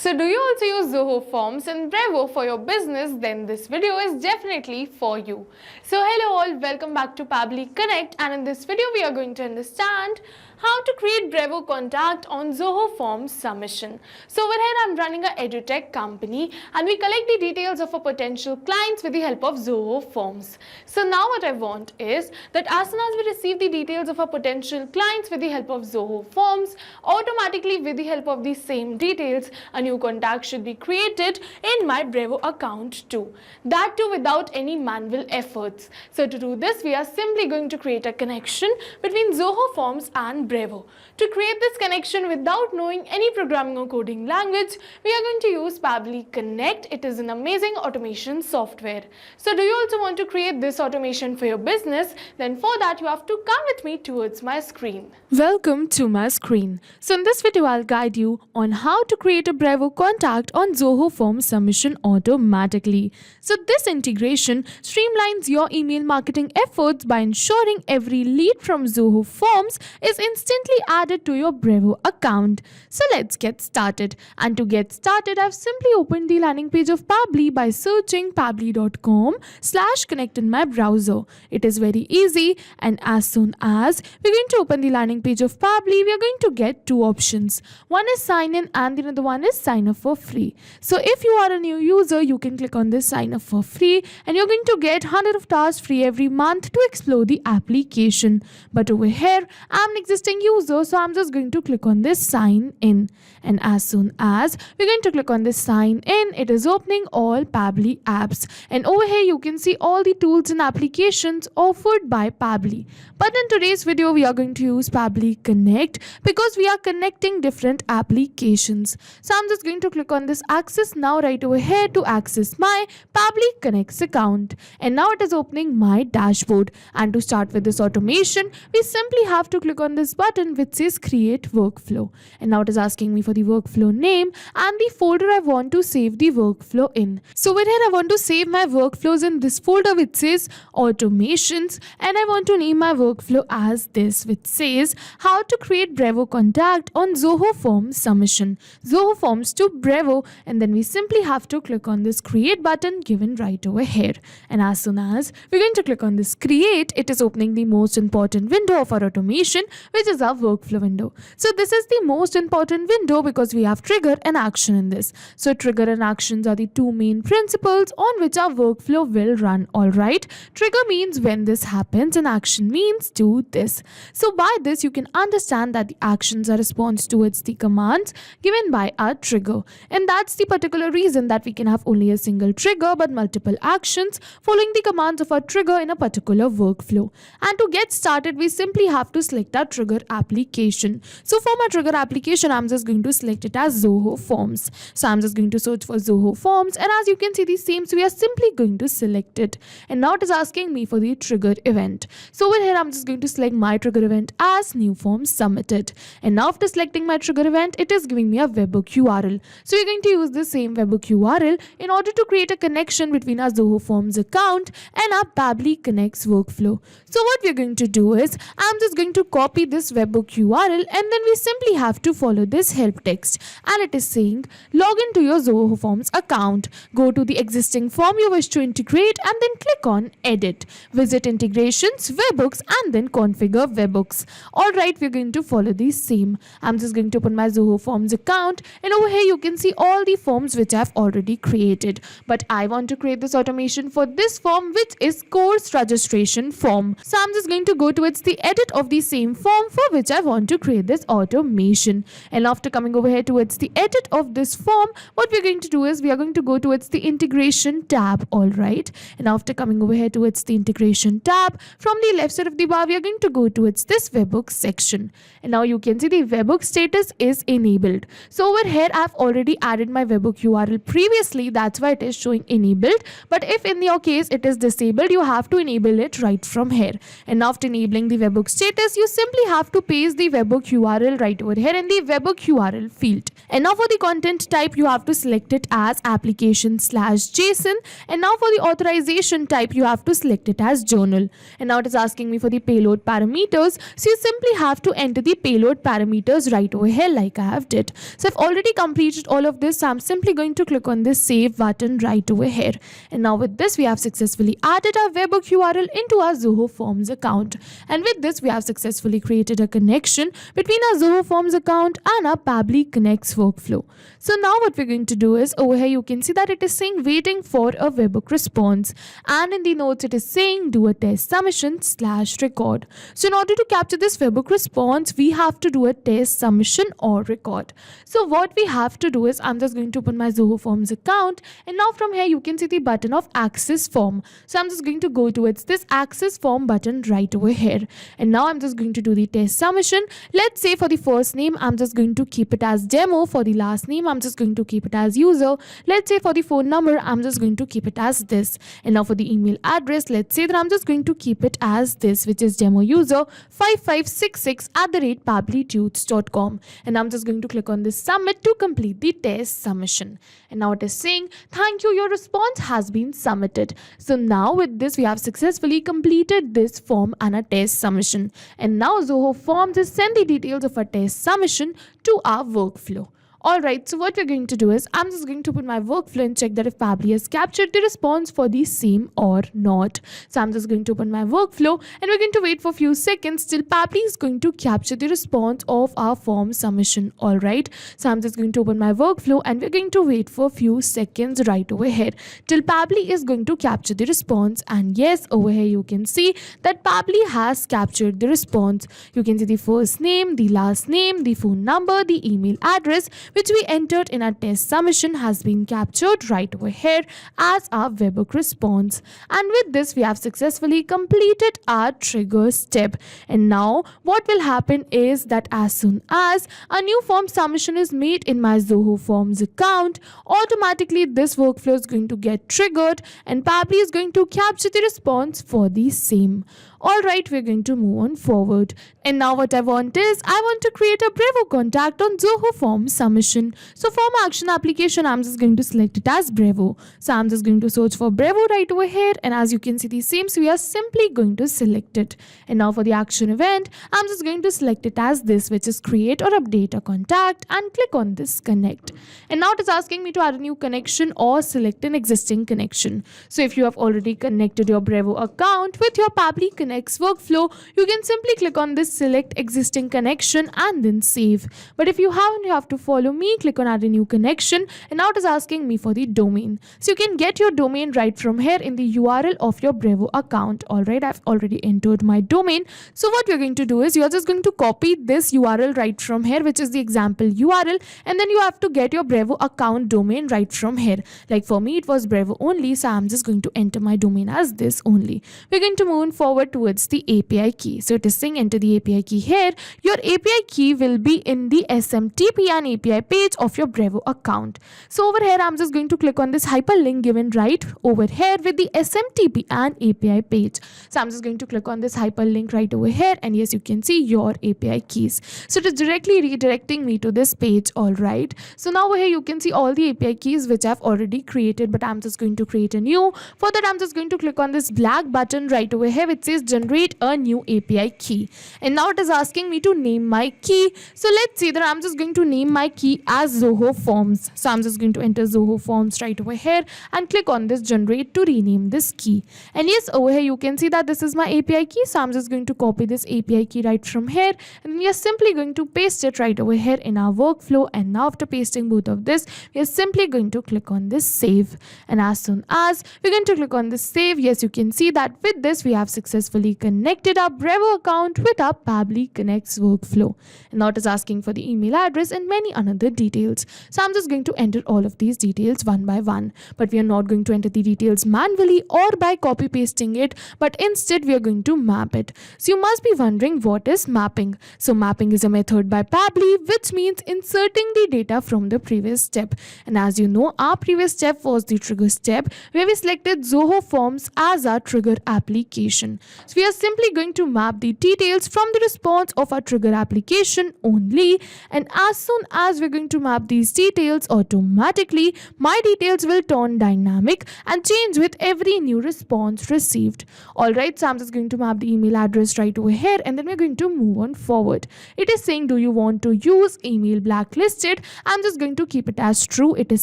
So do you also use Zoho Forms and Brevo for your business? Then this video is definitely for you. So hello all, welcome back to Pabbly Connect, and in this video we are going to understand how to create Brevo contact on Zoho Forms submission. So over here I'm running a edutech company and we collect the details of our potential clients with the help of Zoho Forms. So now what I want is that as soon as we receive the details of our potential clients with the help of Zoho Forms, automatically with the help of the same details, a new contact should be created in my Brevo account too. That too without any manual efforts. So to do this, we are simply going to create a connection between Zoho Forms and Brevo. To create this connection without knowing any programming or coding language, we are going to use Pabbly Connect. It is an amazing automation software. So do you also want to create this automation for your business? Then for that you have to come with me towards my screen. Welcome to my screen. So in this video I'll guide you on how to create a Brevo contact on Zoho Forms submission automatically. So this integration streamlines your email marketing efforts by ensuring every lead from Zoho Forms is instantly added to your Brevo account. So let's get started. And to get started, I've simply opened the landing page of Pabbly by searching pabbly.com/connect in my browser. It is very easy, and as soon as we're going to open the landing page of Pabbly, we are going to get two options. One is sign in and the other one is sign up for free. So if you are a new user, you can click on this sign up for free and you're going to get 100 of tasks free every month to explore the application. But over here, I'm an existing user, so I'm just going to click on this sign in. And as soon as we're going to click on this sign in, it is opening all Pabbly apps. And over here, you can see all the tools and applications offered by Pabbly. But in today's video, we are going to use Pabbly Connect because we are connecting different applications. So I'm just going to click on this access now right over here to access my Pabbly Connect account. And now it is opening my dashboard. And to start with this automation, we simply have to click on this button which says create workflow. And now it is asking me for the workflow name and the folder I want to save the workflow in. So over here I want to save my workflows in this folder which says automations, and I want to name my workflow as this, which says how to create Brevo contact on Zoho Forms submission. Zoho Forms to Brevo, and then we simply have to click on this create button given right over here. And as soon as we're going to click on this create, it is opening the most important window of our automation, which is our workflow window. So this is the most important window because we have trigger and action in this. So trigger and actions are the two main principles on which our workflow will run. Alright, trigger means when this happens and action means do this. So by this you can understand that the actions are response towards the commands given by our trigger, and that's the particular reason that we can have only a single trigger but multiple actions following the commands of our trigger in a particular workflow. And to get started, we simply have to select our trigger application. So for my trigger application, I'm just going to select it as Zoho Forms. So I'm just going to search for Zoho Forms, and as you can see the same, so we are simply going to select it. And now it is asking me for the trigger event. So over here I'm just going to select my trigger event as new form submitted. And now after selecting my trigger event, it is giving me a webhook URL. So we're going to use the same webhook URL in order to create a connection between our Zoho Forms account and our Pabbly Connect's workflow. So what we're going to do is, I'm just going to copy this webhook URL, and then we simply have to follow this help text. And it is saying, log into your Zoho Forms account, go to the existing form you wish to integrate, and then click on edit. Visit integrations, webhooks, and then configure webhooks. Alright, we're going to follow the same. I'm just going to open my Zoho Forms account, and over here you can see all the forms which I've already created. But I want to create this automation for this form, which is course registration form. So I'm just going to go towards the edit of the same form for which I want to create this automation. And after coming over here towards the edit of this form, what we're going to do is we are going to go towards the integration tab. Alright, and after coming over here towards the integration tab, from the left side of the bar we are going to go towards this webhook section. And now you can see the webhook status is enabled. So over here I've already added my webhook URL previously, that's why it is showing enabled. But if in your case it is disabled, you have to enable it right from here. And after enabling the webhook status, you simply have have to paste the webhook URL right over here in the webhook URL field. And now for the content type, you have to select it as application/JSON. And now for the authorization type, you have to select it as journal. And now it is asking me for the payload parameters. So you simply have to enter the payload parameters right over here like I have did. So I've already completed all of this. So I'm simply going to click on this save button right over here. And now with this, we have successfully added our webhook URL into our Zoho Forms account. And with this, we have successfully created a connection between our Zoho Forms account and our Pabbly Connect's workflow. So now what we're going to do is over here, you can see that it is saying waiting for a webhook response. And in the notes, it is saying do a test submission/record. So in order to capture this webhook response, we have to do a test submission or record. So what we have to do is I'm just going to open my Zoho Forms account. And now from here, you can see the button of access form. So I'm just going to go towards this access form button right over here. And now I'm just going to do the test submission. Let's say for the first name, I'm just going to keep it as demo. For the last name, I'm just going to keep it as user. Let's say for the phone number, I'm just going to keep it as this. And now for the email address, let's say that I'm just going to keep it as this, which is demo user 5566@pabblytunes.com. And I'm just going to click on this submit to complete the test submission. And now it is saying, thank you, your response has been submitted. So now with this, we have successfully completed this form and a test submission. And now Zoho Forms is send the details of a test submission to our workflow. Alright, so what we're going to do is I'm just going to put my workflow and check that if Pabbly has captured the response for the same or not. So I'm just going to open my workflow and we're going to wait for a few seconds till Pabbly is going to capture the response of our form submission. Alright, so I'm just going to open my workflow and we're going to wait for a few seconds right over here till Pabbly is going to capture the response. And yes, over here you can see that Pabbly has captured the response. You can see the first name, the last name, the phone number, the email address, which we entered in our test submission has been captured right over here as our webhook response. And with this, we have successfully completed our trigger step. And now what will happen is that as soon as a new form submission is made in my Zoho Forms account, automatically this workflow is going to get triggered and Pabbly is going to capture the response for the same. Alright, we're going to move on forward. And now what I want is, I want to create a Brevo contact on Zoho Forms submission. So form action application, I'm just going to select it as Brevo. So I'm just going to search for Brevo right over here. And as you can see the same, so we are simply going to select it. And now for the action event, I'm just going to select it as this, which is create or update a contact and click on this connect. And now it is asking me to add a new connection or select an existing connection. So if you have already connected your Brevo account with your Pabbly Connect workflow, you can simply click on this select existing connection and then save. But if you haven't, you have to follow me, click on add a new connection, and now it is asking me for the domain. So you can get your domain right from here in the URL of your Brevo account. Alright, I've already entered my domain. So what we're going to do is you're just going to copy this URL right from here, which is the example URL, and then you have to get your Brevo account domain right from here. Like for me, it was Brevo only, so I'm just going to enter my domain as this only. We're going to move forward towards the API key. So it is saying enter the API key here. Your API key will be in the SMTP and API page of your Brevo account. So over here, I'm just going to click on this hyperlink given right over here with the SMTP and API page. So I'm just going to click on this hyperlink right over here. And yes, you can see your API keys. So it is directly redirecting me to this page. All right. So now over here, you can see all the API keys which I've already created, but I'm just going to create a new. For that, I'm just going to click on this black button right over here which says generate a new API key. And now it is asking me to name my key. So let's see that I'm just going to name my key as Zoho Forms. So I'm just going to enter Zoho Forms right over here and click on this generate to rename this key. And yes, over here you can see that this is my API key. So I'm just going to copy this API key right from here, and then we are simply going to paste it right over here in our workflow. And now after pasting both of this, we are simply going to click on this save. And as soon as we're going to click on this save, yes, you can see that with this we have successfully connected our Brevo account with our Pabbly Connect's workflow. And now it is asking for the email address and many other details. So I'm just going to enter all of these details one by one. But we are not going to enter the details manually or by copy pasting it, but instead we are going to map it. So you must be wondering what is mapping. So mapping is a method by Pabbly which means inserting the data from the previous step. And as you know, our previous step was the trigger step where we selected Zoho Forms as our trigger application. So we are simply going to map the details from the response of our trigger application only, and as soon as we're going to map these details, automatically my details will turn dynamic and change with every new response received. Alright, so I'm just going to map the email address right over here, and then we're going to move on forward. It is saying, do you want to use email blacklisted? I'm just going to keep it as true. It is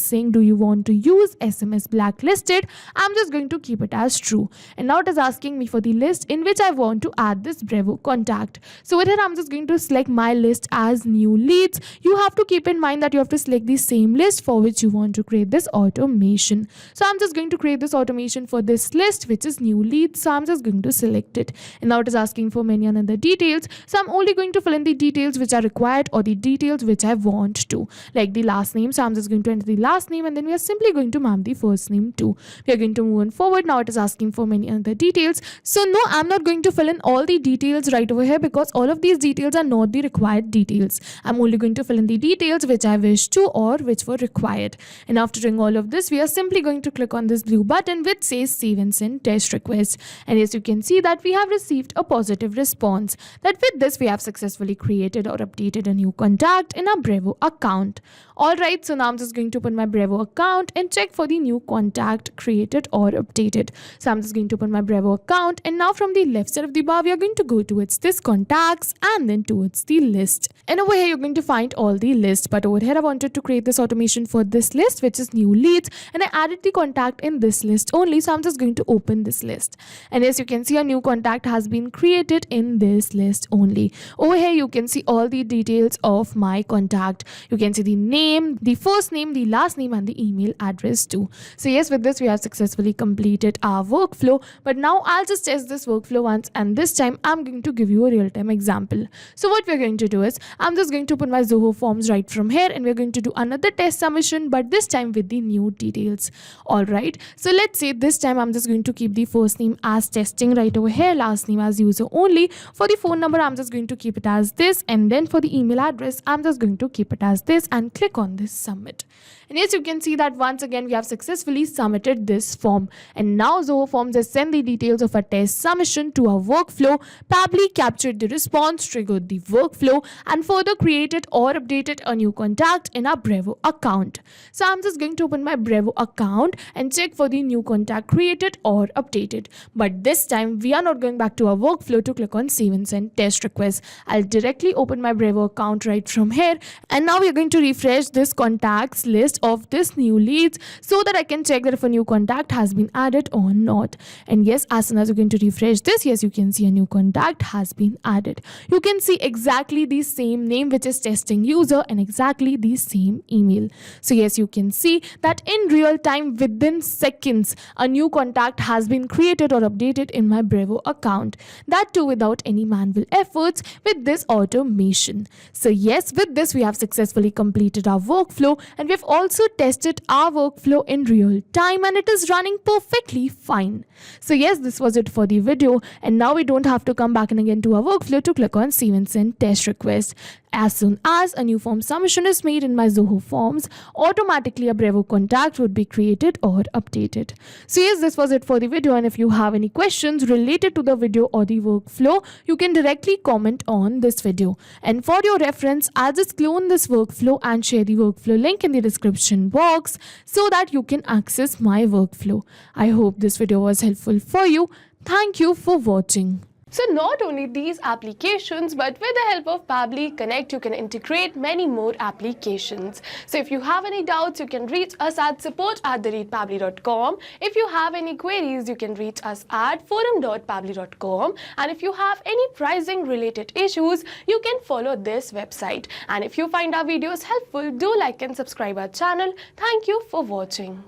saying, do you want to use SMS blacklisted? I'm just going to keep it as true. And now it is asking me for the list in which I want to add this Brevo contact. So with here, I'm just going to select my list as new leads. You have to keep in mind that you have to select the same list for which you want to create this automation. So I'm just going to create this automation for this list, which is new leads. So I'm just going to select it. And now it is asking for many other details. So I'm only going to fill in the details which are required or the details which I want to, like the last name. So I'm just going to enter the last name, and then we are simply going to map the first name too. We are going to move on forward. Now it is asking for many other details. So no, I'm not going to fill in all the details right over here because all of these details are not the required details. I'm only going to fill in the details which I wish to or which were required. And after doing all of this, we are simply going to click on this blue button which says save and send test request. And as you can see that we have received a positive response that with this we have successfully created or updated a new contact in our Brevo account. Alright, so now I'm just going to open my Brevo account and check for the new contact created or updated. So I'm just going to open my Brevo account, and now from the left side of the bar we are going to go towards this contacts and then towards the list. And over here you're going to find all the list, but over here I wanted to create this automation for this list which is new leads, and I added the contact in this list only. So I'm just going to open this list, and as you can see a new contact has been created in this list only. Over here you can see all the details of my contact. You can see the name, the first name, the last name, and the email address too. So yes, with this we have successfully completed our workflow, but now I'll just test this workflow once, and this time I'm going to give you a real-time example. So what we're going to do is I'm just going to open my Zoho Forms right from here, and we're going to do another test submission, but this time with the new details. Alright, so let's say this time I'm just going to keep the first name as testing right over here, last name as user only. For the phone number I'm just going to keep it as this, and then for the email address I'm just going to keep it as this, and click on this submit. And yes, you can see that once again we have successfully submitted this form, and now Zoho Forms has sent the details of a test submission to our workflow. Pabbly captured the response, triggered the workflow, and further created or updated a new contact in our Brevo account. So I'm just going to open my Brevo account and check for the new contact created or updated, but this time we are not going back to our workflow to click on save and send test request. I'll directly open my Brevo account right from here, and now we are going to refresh this contacts list of this new leads so that I can check that if a new contact has been added or not. And yes, as soon as you're going to refresh this, yes, you can see a new contact has been added. You can see exactly the same name which is testing user and exactly the same email. So yes, you can see that in real time within seconds a new contact has been created or updated in my Brevo account, that too without any manual efforts with this automation. So yes, with this we have successfully completed our workflow, and we've also tested our workflow in real time, and it is running perfectly fine. So yes, this was it for the video, and now we don't have to come back and again to our workflow to click on save and send test request. As soon as a new form submission is made in my Zoho Forms, automatically a Brevo contact would be created or updated. So yes, this was it for the video, and if you have any questions related to the video or the workflow, you can directly comment on this video. And for your reference, I'll just clone this workflow and share the workflow link in the description box so that you can access my workflow. I hope this video was helpful for you. Thank you for watching. So not only these applications, but with the help of Pabbly Connect, you can integrate many more applications. So if you have any doubts, you can reach us at support@pabbly.com. If you have any queries, you can reach us at forum.pabbly.com. And if you have any pricing related issues, you can follow this website. And if you find our videos helpful, do like and subscribe our channel. Thank you for watching.